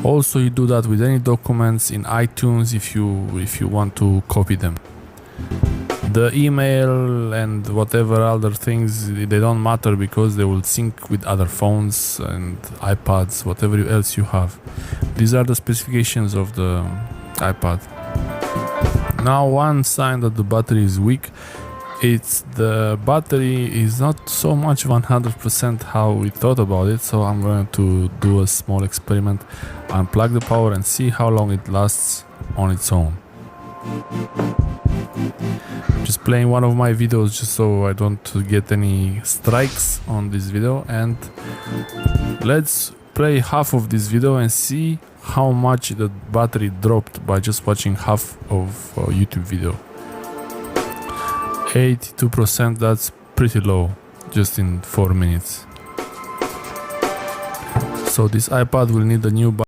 Also, you do that with any documents in iTunes if you want to copy them. The email and whatever other things, they don't matter because they will sync with other phones and iPads, whatever else you have. These are the specifications of the iPad. Now, one sign that the battery is weak, it's the battery is not so much 100% how we thought about it, so I'm going to do a small experiment, unplug the power and see how long it lasts on its own. Just playing one of my videos just so I don't get any strikes on this video, and let's play half of this video and see how much the battery dropped by just watching half of a YouTube video. 82%, that's pretty low, just in 4 minutes. So this iPad will need a new battery.